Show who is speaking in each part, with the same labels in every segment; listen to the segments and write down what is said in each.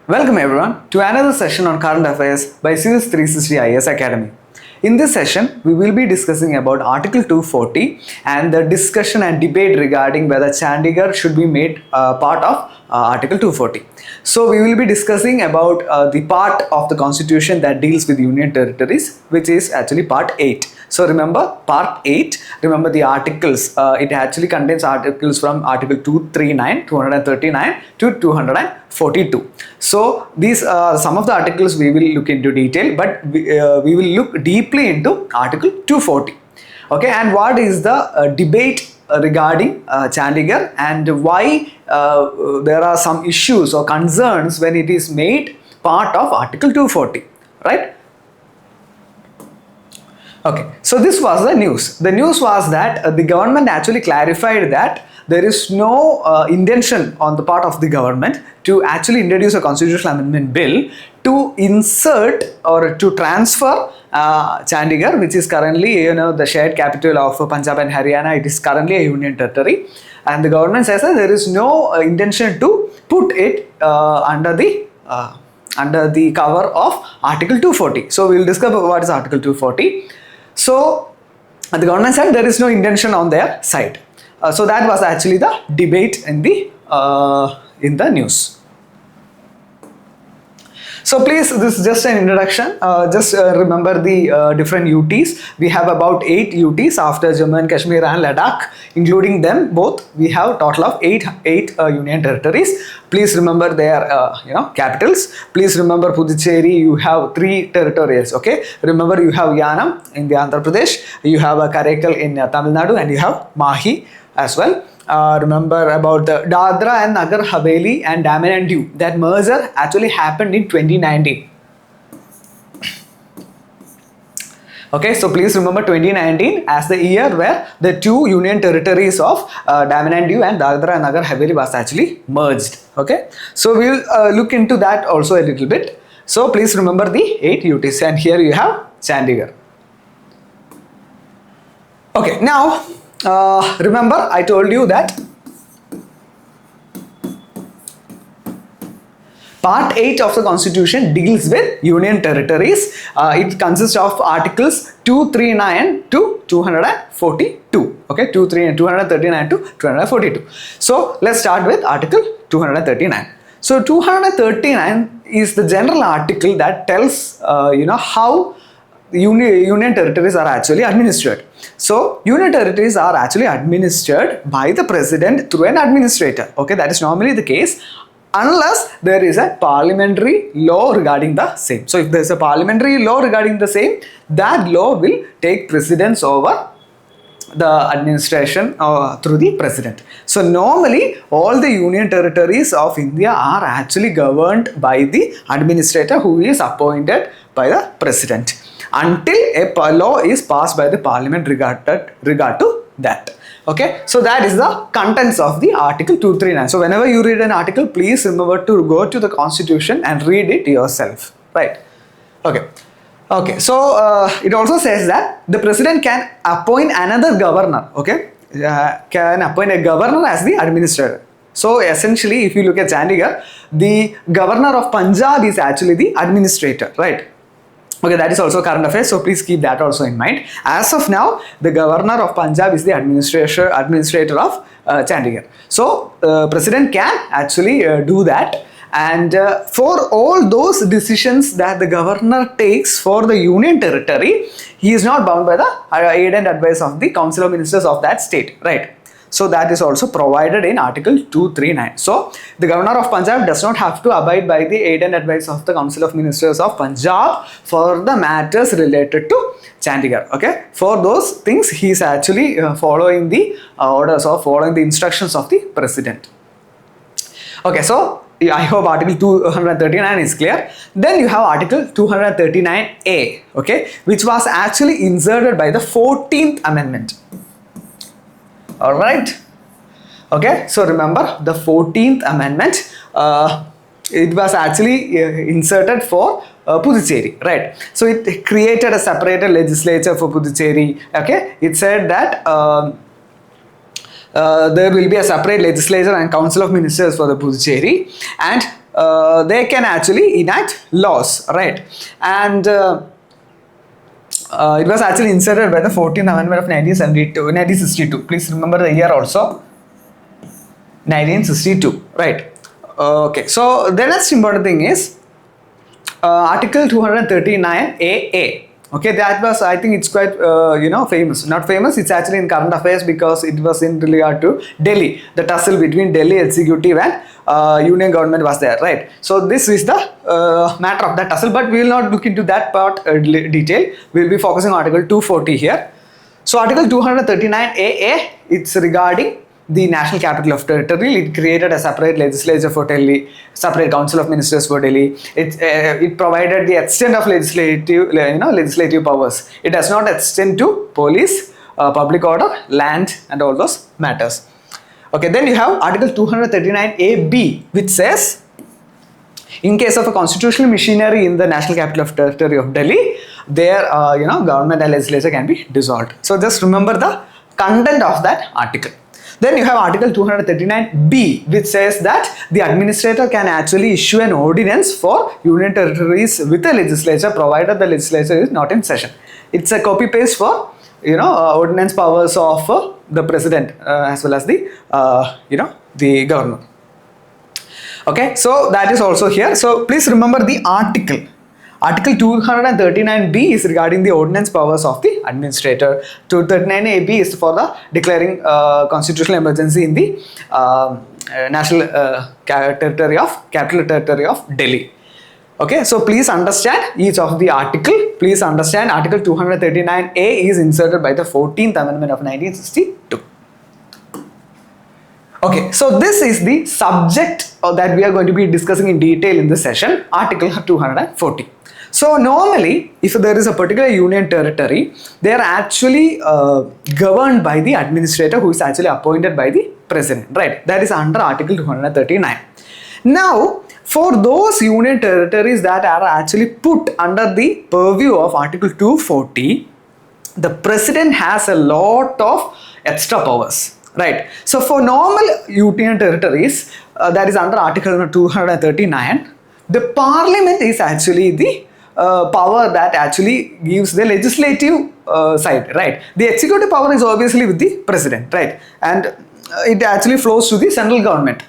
Speaker 1: Welcome everyone to another session on current affairs by Civils360 Academy. In this session, we will be discussing about Article 240 and the discussion and debate regarding whether Chandigarh should be made part of Article 240. So we will be discussing about the part of the Constitution that deals with Union territories, which is actually Part 8. So remember Part 8, remember the articles, it actually contains articles from Article 239, 239 to 242. So these are some of the articles we will look into detail, but we will look deeply into Article 240. Okay, and what is the debate regarding Chandigarh and why there are some issues or concerns when it is made part of Article 240, right? Okay, so this was the news. The news was that the government actually clarified that there is no intention on the part of the government to actually introduce a constitutional amendment bill to insert or to transfer Chandigarh, which is currently the shared capital of Punjab and Haryana. It is currently a union territory, and the government says that there is no intention to put it under the cover of Article 240. So we will discuss what is Article 240. So the government said there is no intention on their side. So that was actually the debate in the news. So please, this is just an introduction. Just remember the different UTs. We have about 8 UTs after Jammu and Kashmir and Ladakh. Including them both, we have a total of 8 union territories. Please remember their capitals. Please remember Puducherry. You have 3 territories. Okay. Remember you have Yanam in the Andhra Pradesh. You have Karaikal in Tamil Nadu, and you have Mahi as well. Remember about the Dadra and Nagar, Haveli and Daman and Diu. That merger actually happened in 2019. Okay, so please remember 2019 as the year where the 2 union territories of Daman and Diu and Dadra and Nagar Haveli was actually merged. Okay, so we will look into that also a little bit. So please remember the 8 UTs, and here you have Chandigarh. Okay, now remember I told you that Part 8 of the Constitution deals with union territories. It consists of articles 239 to 242. Okay, 239 to 242. So let's start with Article 239. So 239 is the general article that tells how union territories are actually administered. So union territories are actually administered by the president through an administrator. Okay, that is normally the case unless there is a parliamentary law regarding the same. So if there is a parliamentary law regarding the same, that law will take precedence over the administration through the president. So normally all the union territories of India are actually governed by the administrator who is appointed by the president until a law is passed by the parliament regard to that. Okay, so that is the contents of the Article 239. So whenever you read an article, please remember to go to the Constitution and read it yourself, right? Okay, so it also says that the president can appoint another governor, okay, can appoint a governor as the administrator. So essentially, if you look at Chandigarh, the governor of Punjab is actually the administrator, right? Okay, that is also current affairs, so please keep that also in mind. As of now, the governor of Punjab is the administrator of Chandigarh. So president can actually do that, and for all those decisions that the governor takes for the union territory, he is not bound by the aid and advice of the Council of Ministers of that state, right? So that is also provided in Article 239. So the governor of Punjab does not have to abide by the aid and advice of the Council of Ministers of Punjab for the matters related to Chandigarh. Okay, for those things he is actually following the orders or following the instructions of the president. Okay, so I hope Article 239 is clear. Then you have Article 239A, okay, which was actually inserted by the 14th Amendment. Alright, okay, so remember the 14th Amendment, it was actually inserted for Puducherry, right? So it created a separate legislature for Puducherry, okay? It said that there will be a separate legislature and council of ministers for the Puducherry, and they can actually enact laws, right? And it was actually inserted by the 14th Amendment of 1962. Please remember the year also, 1962, right? Okay, so the next important thing is Article 239 AA. Okay, that was, I think it's quite famous. Not famous, it's actually in current affairs because it was in regard to Delhi. The tussle between Delhi executive and union government was there, right? So this is the matter of that tussle, but we will not look into that part detail. We will be focusing on Article 240 here. So Article 239 AA, it's regarding the National Capital of Territory. It created a separate legislature for Delhi, separate Council of Ministers for Delhi. It provided the extent of legislative powers. It does not extend to police, public order, land, and all those matters. Okay, then you have Article 239 AB, which says, in case of a constitutional machinery in the National Capital of Territory of Delhi, their government and legislature can be dissolved. So just remember the content of that article. Then you have Article 239B, which says that the administrator can actually issue an ordinance for union territories with the legislature, provided the legislature is not in session. It's a copy paste for ordinance powers of the president as well as the the governor. Okay, so that is also here. So please remember the article. Article 239B is regarding the ordinance powers of the administrator. 239AB is for the declaring constitutional emergency in the national capital territory of Delhi. Okay, so please understand each of the article. Please understand Article 239A is inserted by the 14th Amendment of 1962. Okay, so this is the subject that we are going to be discussing in detail in this session, Article 240. So normally, if there is a particular union territory, they are actually governed by the administrator, who is actually appointed by the president, right? That is under Article 239. Now, for those union territories that are actually put under the purview of Article 240, the president has a lot of extra powers. Right. So for normal union territories, that is under Article 239, the parliament is actually the power that actually gives the legislative side, right? The executive power is obviously with the president, right? And it actually flows to the central government.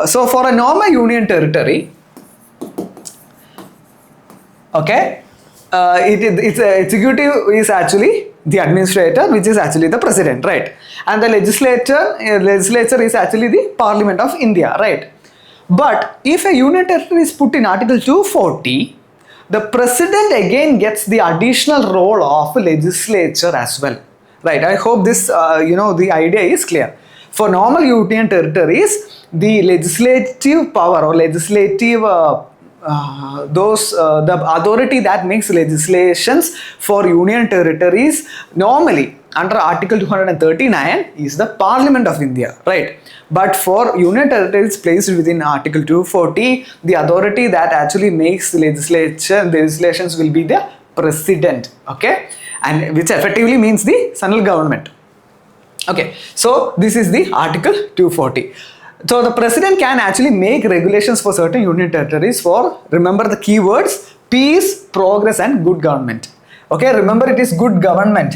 Speaker 1: So for a normal union territory, okay, its executive is actually the administrator, which is actually the president, right? And the legislature is actually the Parliament of India, right? But if a union territory is put in Article 240, the president again gets the additional role of legislature as well, right? I hope this, the idea is clear. For normal union territories, the legislative power or legislative the authority that makes legislations for union territories normally under Article 239 is the Parliament of India, right? But for union territories placed within Article 240, the authority that actually makes legislations will be the president, okay? And which effectively means the central government. Okay, so this is the Article 240. So the president can actually make regulations for certain union territories for, remember the keywords, peace, progress and good government. Okay, remember it is good government.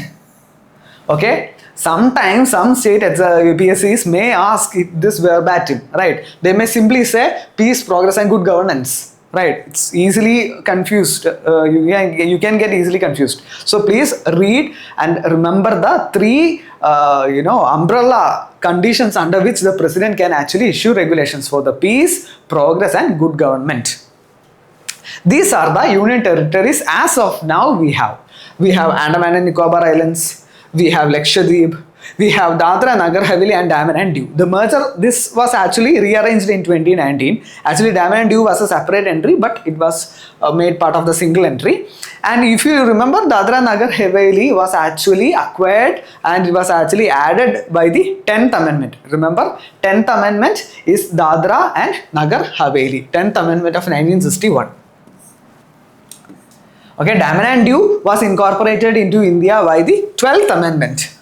Speaker 1: Okay, sometimes some state PSCs may ask this verbatim, right? They may simply say peace, progress and good governance, right? It's easily confused. You can get easily confused. So please read and remember the three umbrella conditions under which the president can actually issue regulations for the peace, progress and good government. These are the union territories as of now we have. We have Andaman and Nicobar Islands, we have Lakshadweep, we have Dadra, Nagar, Haveli and Daman and Diu. The merger, this was actually rearranged in 2019. Actually Daman and Diu was a separate entry, but it was made part of the single entry. And if you remember, Dadra, Nagar, Haveli was actually acquired and it was actually added by the 10th Amendment. Remember, 10th Amendment is Dadra and Nagar, Haveli. 10th Amendment of 1961. Okay, Daman and Diu was incorporated into India by the 12th Amendment.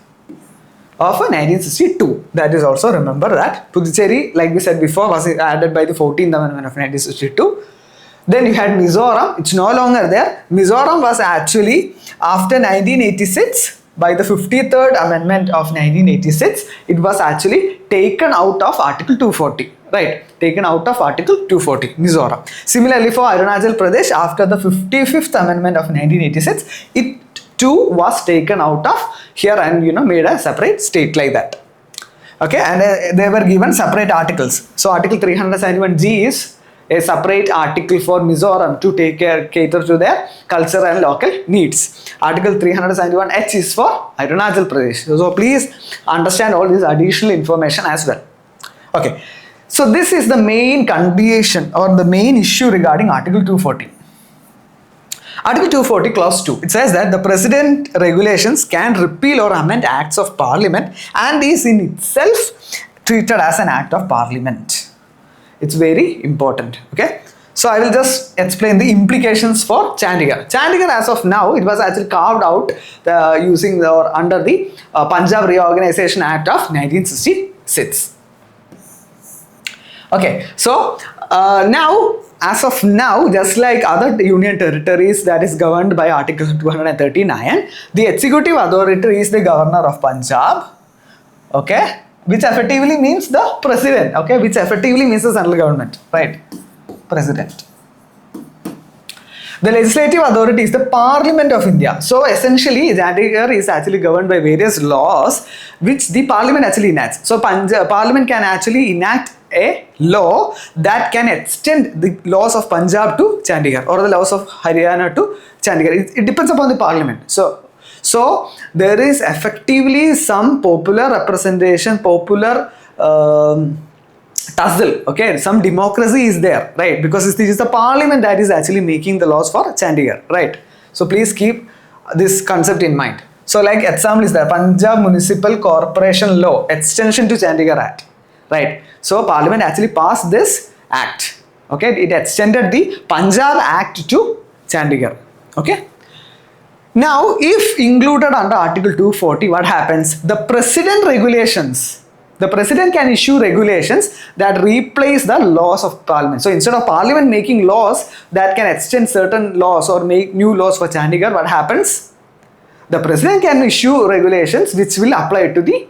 Speaker 1: of 1962. That is also, remember that. Puducherry, like we said before, was added by the 14th Amendment of 1962. Then you had Mizoram, it's no longer there. Mizoram was actually after 1986, by the 53rd Amendment of 1986, it was actually taken out of Article 240. Right, taken out of Article 240, Mizoram. Similarly for Arunachal Pradesh, after the 55th Amendment of 1986, it too was taken out of here and made a separate state like that. Okay, and they were given separate articles. So Article 371G is a separate article for Mizoram to cater to their cultural and local needs. Article 371H is for Arunachal Pradesh. So please understand all this additional information as well. Okay, so this is the main condition or the main issue regarding Article 240. Article 240 clause 2, it says that the president regulations can repeal or amend acts of parliament and is in itself treated as an act of parliament. It's very important. Okay, so I will just explain the implications for Chandigarh. Chandigarh, as of now, it was actually carved out under the Punjab Reorganization Act of 1966. Okay, so now, as of now, just like other union territories that is governed by Article 239, the executive authority is the governor of Punjab. Okay, which effectively means the president. Okay, which effectively means the central government. Right, president. The legislative authority is the Parliament of India. So essentially, Chandigarh is actually governed by various laws which the Parliament actually enacts. So Parliament can actually enact a law that can extend the laws of Punjab to Chandigarh or the laws of Haryana to Chandigarh. It depends upon the Parliament. So there is effectively some popular representation, popular tussle, okay, some democracy is there, right, because this is the Parliament that is actually making the laws for Chandigarh, right. So please keep this concept in mind. So like example is the Punjab Municipal Corporation Law, extension to Chandigarh Act, right. So Parliament actually passed this act, okay, it extended the Punjab Act to Chandigarh, okay. Now if included under Article 240, what happens? The president regulations, the president can issue regulations that replace the laws of Parliament. So instead of Parliament making laws that can extend certain laws or make new laws for Chandigarh, what happens? The president can issue regulations which will apply to the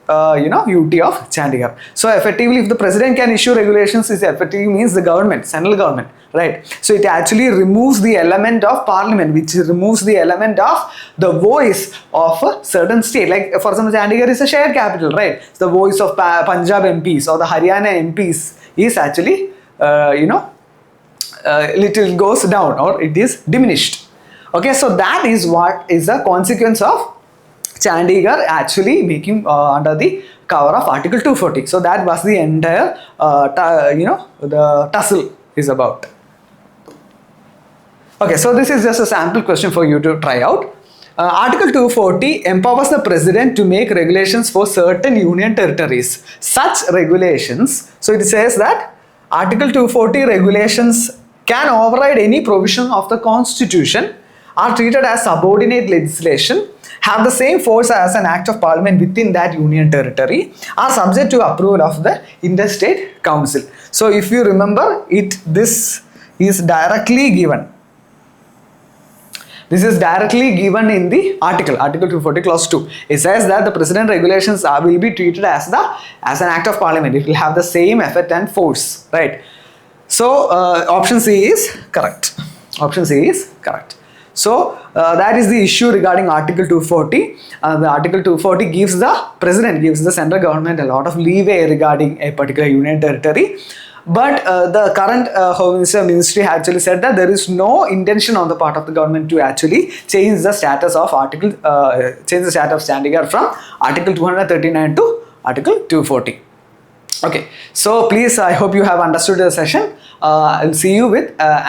Speaker 1: UT of Chandigarh. So effectively, if the president can issue regulations, it effectively means the government, central government, right? So it actually removes the element of Parliament, which removes the element of the voice of a certain state. Like for example, Chandigarh is a shared capital, right? So the voice of Punjab MPs or the Haryana MPs is actually, little goes down or it is diminished. Okay, so that is what is the consequence of Chandigarh actually making under the cover of Article 240. So that was the entire, the tussle is about. Okay, so this is just a sample question for you to try out. Article 240 empowers the president to make regulations for certain union territories. Such regulations, so it says that Article 240 regulations can override any provision of the Constitution, are treated as subordinate legislation, have the same force as an act of Parliament within that union territory, are subject to approval of the interstate council. So if you remember it, this is directly given. This is directly given in the article 240 clause 2. It says that the president regulations will be treated as an act of Parliament. It will have the same effect and force, right? So option C is correct. Option C is correct. So that is the issue regarding Article 240. The Article 240 gives the president, gives the central government a lot of leeway regarding a particular union territory. But the current Home Ministry actually said that there is no intention on the part of the government to actually change the status of Chandigarh from Article 239 to Article 240. Okay, so please, I hope you have understood the session. I'll see you with